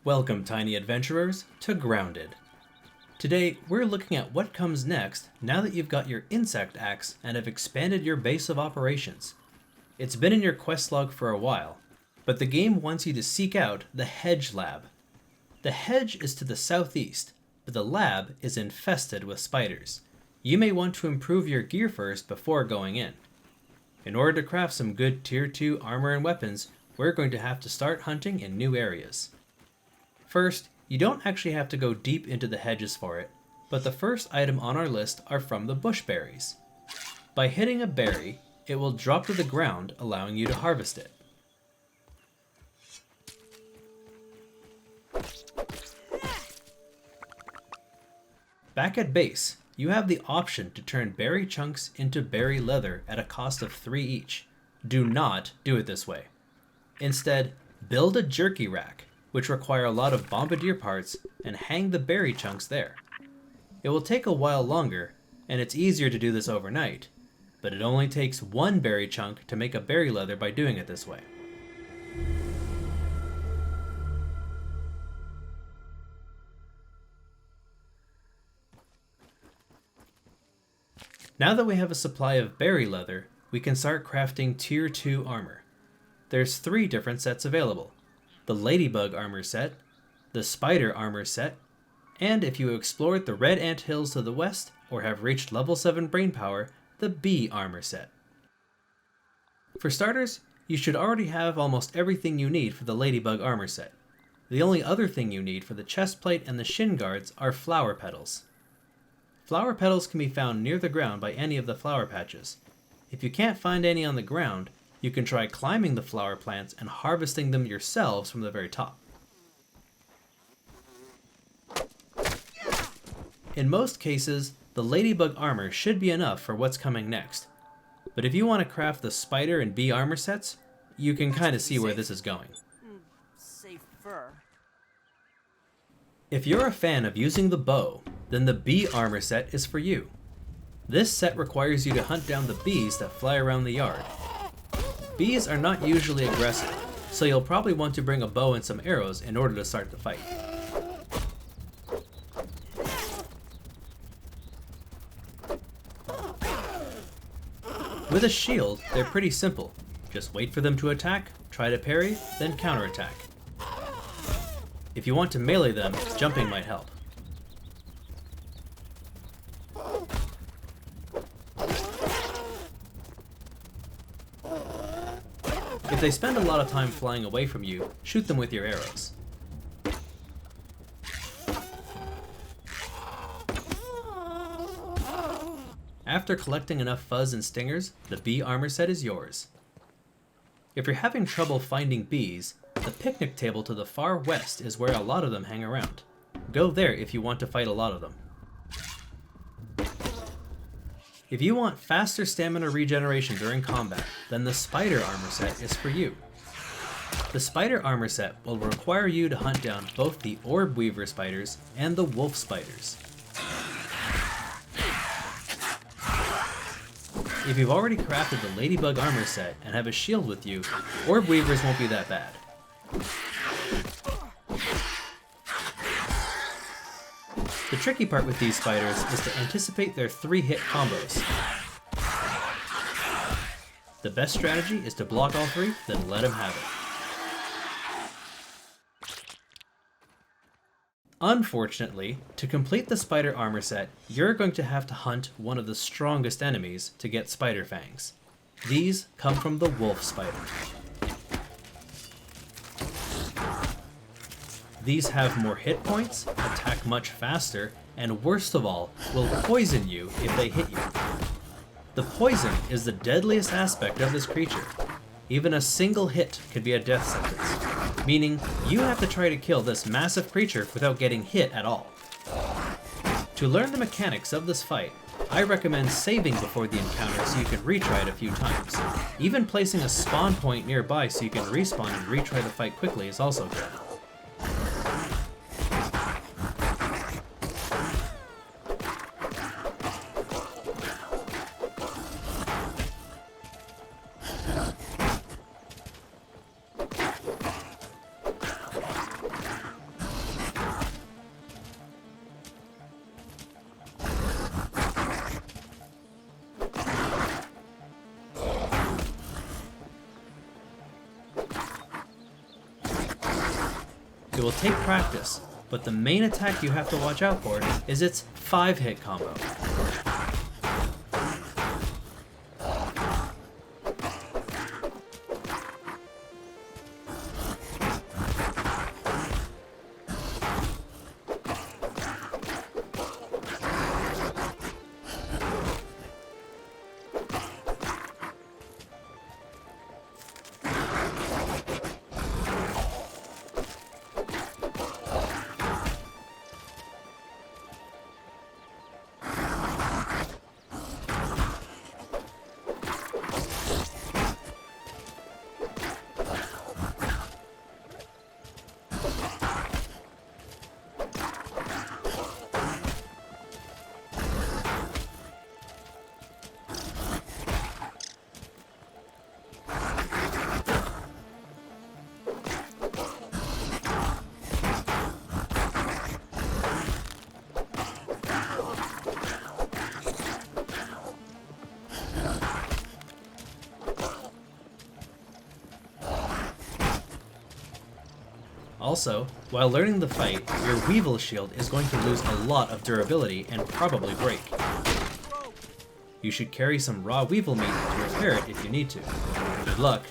Welcome, tiny adventurers, to Grounded. Today, we're looking at what comes next now that you've got your insect axe and have expanded your base of operations. It's been in your quest log for a while, but the game wants you to seek out the Hedge Lab. The hedge is to the southeast, but the lab is infested with spiders. You may want to improve your gear first before going in. In order to craft some good tier 2 armor and weapons, we're going to have to start hunting in new areas. First, you don't actually have to go deep into the hedges for it, but the first item on our list are from the bush berries. By hitting a berry, it will drop to the ground, allowing you to harvest it. Back at base, you have the option to turn berry chunks into berry leather at a cost of 3 each. Do not do it this way. Instead, build a jerky rack, which require a lot of bombardier parts, and hang the berry chunks there. It will take a while longer, and it's easier to do this overnight, but it only takes 1 berry chunk to make a berry leather by doing it this way. Now that we have a supply of berry leather, we can start crafting tier 2 armor. There's 3 different sets available: the ladybug armor set, the spider armor set, and if you explored the red ant hills to the west or have reached level 7 brain power, the bee armor set. For starters, you should already have almost everything you need for the ladybug armor set. The only other thing you need for the chest plate and the shin guards are flower petals. Flower petals can be found near the ground by any of the flower patches. If you can't find any on the ground, you can try climbing the flower plants and harvesting them yourselves from the very top. In most cases, the ladybug armor should be enough for what's coming next. But if you want to craft the spider and bee armor sets, you can kind of see where this is going. Safer. If you're a fan of using the bow, then the bee armor set is for you. This set requires you to hunt down the bees that fly around the yard. Bees are not usually aggressive, so you'll probably want to bring a bow and some arrows in order to start the fight. With a shield, they're pretty simple. Just wait for them to attack, try to parry, then counterattack. If you want to melee them, jumping might help. If they spend a lot of time flying away from you, shoot them with your arrows. After collecting enough fuzz and stingers, the bee armor set is yours. If you're having trouble finding bees, the picnic table to the far west is where a lot of them hang around. Go there if you want to fight a lot of them. If you want faster stamina regeneration during combat, then the spider armor set is for you. The spider armor set will require you to hunt down both the Orb Weaver spiders and the wolf spiders. If you've already crafted the ladybug armor set and have a shield with you, Orb Weavers won't be that bad. The tricky part with these spiders is to anticipate their 3-hit combos. The best strategy is to block all 3, then let them have it. Unfortunately, to complete the spider armor set, you're going to have to hunt one of the strongest enemies to get spider fangs. These come from the wolf spider. These have more hit points, attack much faster, and worst of all, will poison you if they hit you. The poison is the deadliest aspect of this creature. Even a single hit could be a death sentence, meaning you have to try to kill this massive creature without getting hit at all. To learn the mechanics of this fight, I recommend saving before the encounter so you can retry it a few times. Even placing a spawn point nearby so you can respawn and retry the fight quickly is also good. It will take practice, but the main attack you have to watch out for is its 5-hit combo. Also, while learning the fight, your Weevil shield is going to lose a lot of durability and probably break. You should carry some raw Weevil meat to repair it if you need to. Good luck.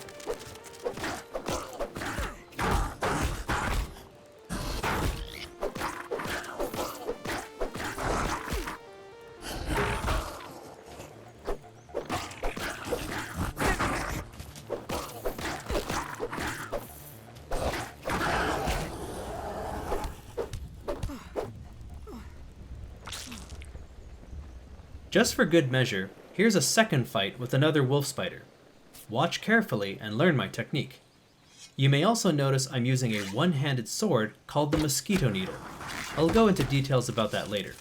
Just for good measure, here's a second fight with another wolf spider. Watch carefully and learn my technique. You may also notice I'm using a one-handed sword called the Mosquito Needle. I'll go into details about that later.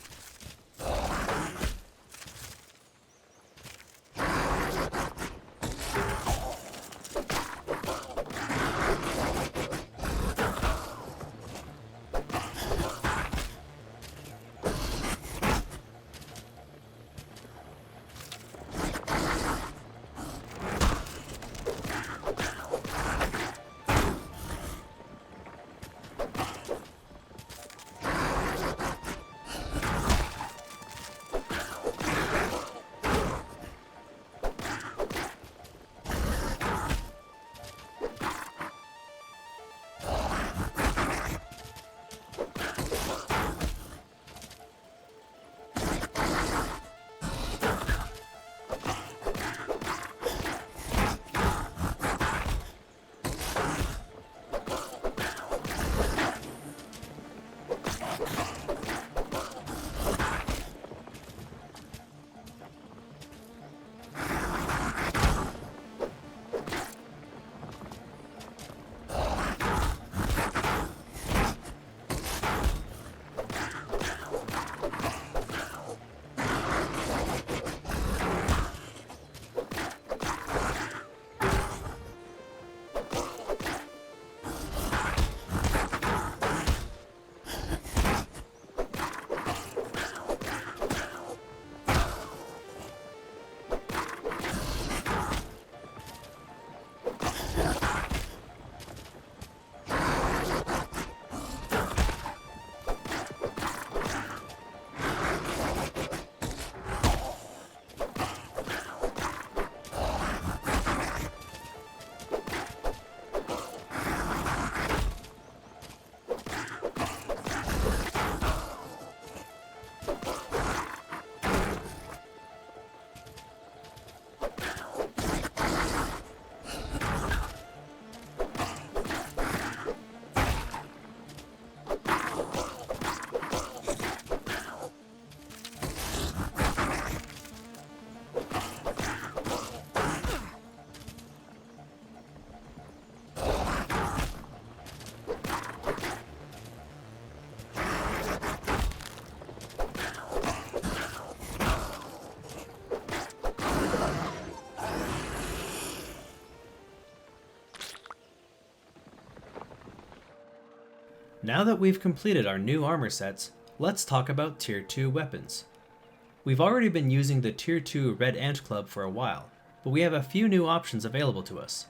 Now that we've completed our new armor sets, let's talk about Tier 2 weapons. We've already been using the Tier 2 Red Ant Club for a while, but we have a few new options available to us.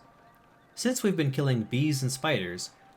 Since we've been killing bees and spiders,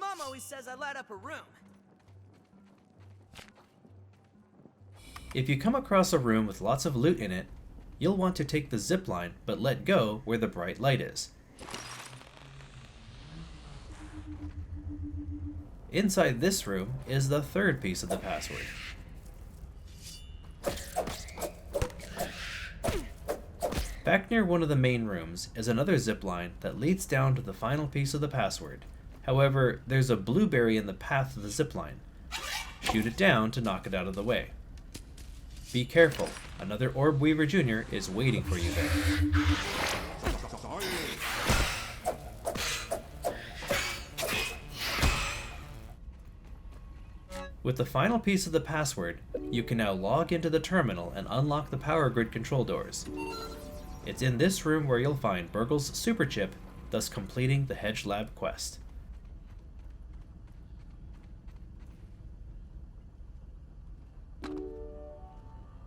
mom always says I light up her room. If you come across a room with lots of loot in it, you'll want to take the zip line but let go where the bright light is. Inside this room is the third piece of the password. Back near one of the main rooms is another zip line that leads down to the final piece of the password. However, there's a blueberry in the path of the zip line. Shoot it down to knock it out of the way. Be careful, another Orb Weaver Jr. is waiting for you there. With the final piece of the password, you can now log into the terminal and unlock the power grid control doors. It's in this room where you'll find BURG.L's super chip, thus completing the Hedge Lab quest.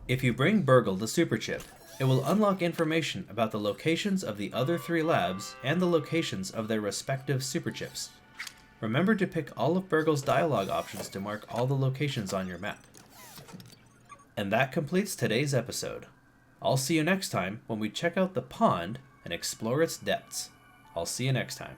If you bring BURG.L the super chip, it will unlock information about the locations of the other 3 labs and the locations of their respective super chips. Remember to pick all of BURG.L's dialogue options to mark all the locations on your map. And that completes today's episode. I'll see you next time when we check out the pond and explore its depths. I'll see you next time.